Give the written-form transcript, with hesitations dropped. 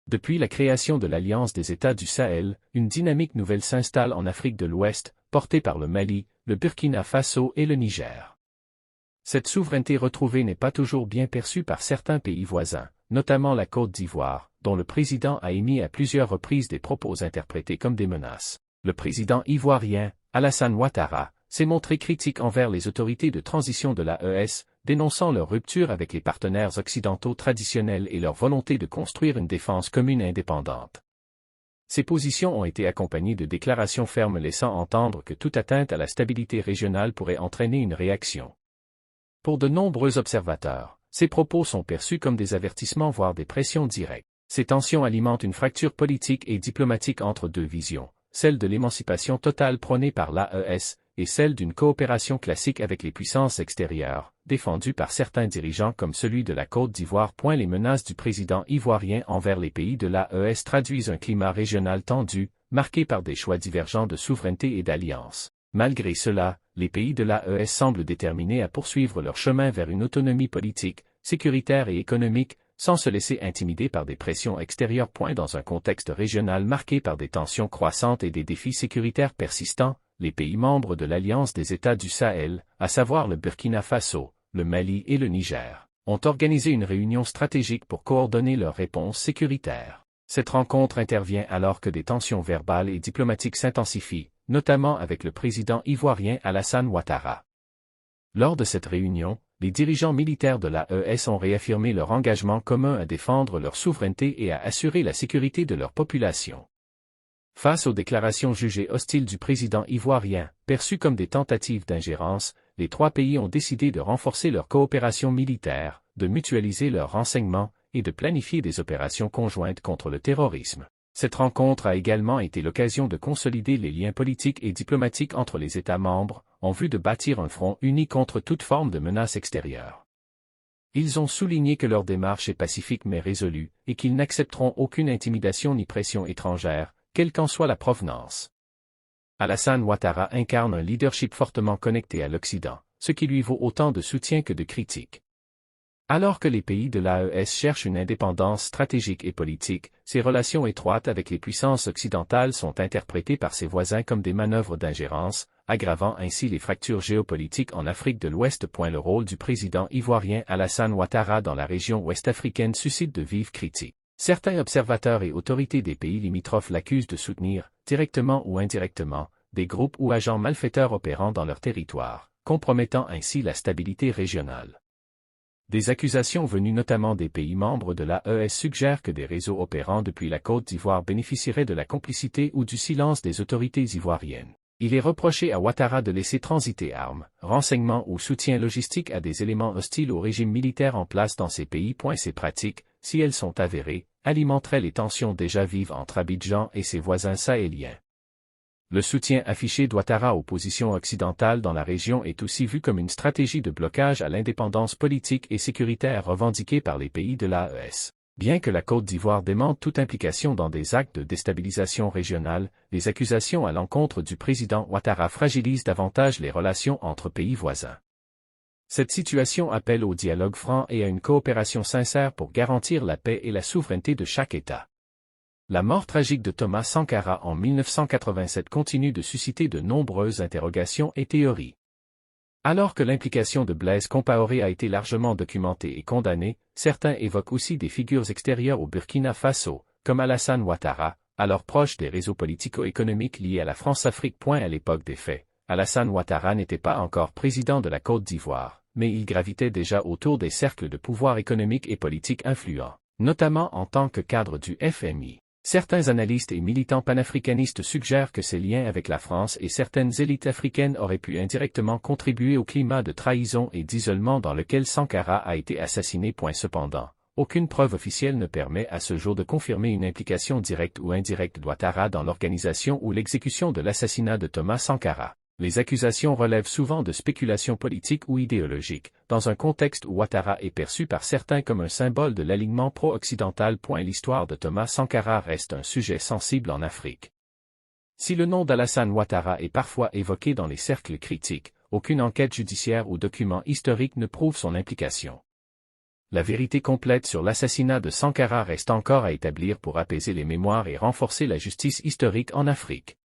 Depuis la création de l'Alliance des États du Sahel, une dynamique nouvelle s'installe en Afrique de l'Ouest, portée par le Mali, le Burkina Faso et le Niger. Cette souveraineté retrouvée n'est pas toujours bien perçue par certains pays voisins, notamment la Côte d'Ivoire, dont le président a émis à plusieurs reprises des propos interprétés comme des menaces. Le président ivoirien, Alassane Ouattara, s'est montré critique envers les autorités de transition de l'AES, dénonçant leur rupture avec les partenaires occidentaux traditionnels et leur volonté de construire une défense commune indépendante. Ces positions ont été accompagnées de déclarations fermes laissant entendre que toute atteinte à la stabilité régionale pourrait entraîner une réaction. Pour de nombreux observateurs, ces propos sont perçus comme des avertissements voire des pressions directes. Ces tensions alimentent une fracture politique et diplomatique entre deux visions, celle de l'émancipation totale prônée par l'AES, et celle d'une coopération classique avec les puissances extérieures, défendue par certains dirigeants comme celui de la Côte d'Ivoire. Les menaces du président ivoirien envers les pays de l'AES traduisent un climat régional tendu, marqué par des choix divergents de souveraineté et d'alliance. Malgré cela, les pays de l'AES semblent déterminés à poursuivre leur chemin vers une autonomie politique, sécuritaire et économique, sans se laisser intimider par des pressions extérieures. Dans un contexte régional marqué par des tensions croissantes et des défis sécuritaires persistants, les pays membres de l'Alliance des États du Sahel, à savoir le Burkina Faso, le Mali et le Niger, ont organisé une réunion stratégique pour coordonner leurs réponses sécuritaires. Cette rencontre intervient alors que des tensions verbales et diplomatiques s'intensifient, notamment avec le président ivoirien Alassane Ouattara. Lors de cette réunion, les dirigeants militaires de l'AES ont réaffirmé leur engagement commun à défendre leur souveraineté et à assurer la sécurité de leur population. Face aux déclarations jugées hostiles du président ivoirien, perçues comme des tentatives d'ingérence, les trois pays ont décidé de renforcer leur coopération militaire, de mutualiser leurs renseignements et de planifier des opérations conjointes contre le terrorisme. Cette rencontre a également été l'occasion de consolider les liens politiques et diplomatiques entre les États membres, en vue de bâtir un front uni contre toute forme de menace extérieure. Ils ont souligné que leur démarche est pacifique mais résolue, et qu'ils n'accepteront aucune intimidation ni pression étrangère, quelle qu'en soit la provenance. Alassane Ouattara incarne un leadership fortement connecté à l'Occident, ce qui lui vaut autant de soutien que de critiques. Alors que les pays de l'AES cherchent une indépendance stratégique et politique, ces relations étroites avec les puissances occidentales sont interprétées par ses voisins comme des manœuvres d'ingérence, aggravant ainsi les fractures géopolitiques en Afrique de l'Ouest. Le rôle du président ivoirien Alassane Ouattara dans la région ouest-africaine suscite de vives critiques. Certains observateurs et autorités des pays limitrophes l'accusent de soutenir, directement ou indirectement, des groupes ou agents malfaiteurs opérant dans leur territoire, compromettant ainsi la stabilité régionale. Des accusations venues notamment des pays membres de l'AES suggèrent que des réseaux opérant depuis la Côte d'Ivoire bénéficieraient de la complicité ou du silence des autorités ivoiriennes. Il est reproché à Ouattara de laisser transiter armes, renseignements ou soutien logistique à des éléments hostiles au régime militaire en place dans ces pays. Ces pratiques, si elles sont avérées, alimenteraient les tensions déjà vives entre Abidjan et ses voisins sahéliens. Le soutien affiché d'Ouattara aux positions occidentales dans la région est aussi vu comme une stratégie de blocage à l'indépendance politique et sécuritaire revendiquée par les pays de l'AES. Bien que la Côte d'Ivoire démente toute implication dans des actes de déstabilisation régionale, les accusations à l'encontre du président Ouattara fragilisent davantage les relations entre pays voisins. Cette situation appelle au dialogue franc et à une coopération sincère pour garantir la paix et la souveraineté de chaque État. La mort tragique de Thomas Sankara en 1987 continue de susciter de nombreuses interrogations et théories. Alors que l'implication de Blaise Compaoré a été largement documentée et condamnée, certains évoquent aussi des figures extérieures au Burkina Faso, comme Alassane Ouattara, alors proche des réseaux politico-économiques liés à la France-Afrique. À l'époque des faits, Alassane Ouattara n'était pas encore président de la Côte d'Ivoire, mais il gravitait déjà autour des cercles de pouvoir économique et politique influents, notamment en tant que cadre du FMI. Certains analystes et militants panafricanistes suggèrent que ces liens avec la France et certaines élites africaines auraient pu indirectement contribuer au climat de trahison et d'isolement dans lequel Sankara a été assassiné. Cependant, aucune preuve officielle ne permet à ce jour de confirmer une implication directe ou indirecte d'Ouattara dans l'organisation ou l'exécution de l'assassinat de Thomas Sankara. Les accusations relèvent souvent de spéculations politiques ou idéologiques, dans un contexte où Ouattara est perçu par certains comme un symbole de l'alignement pro-occidental. L'histoire de Thomas Sankara reste un sujet sensible en Afrique. Si le nom d'Alassane Ouattara est parfois évoqué dans les cercles critiques, aucune enquête judiciaire ou document historique ne prouve son implication. la vérité complète sur l'assassinat de Sankara reste encore à établir pour apaiser les mémoires et renforcer la justice historique en Afrique.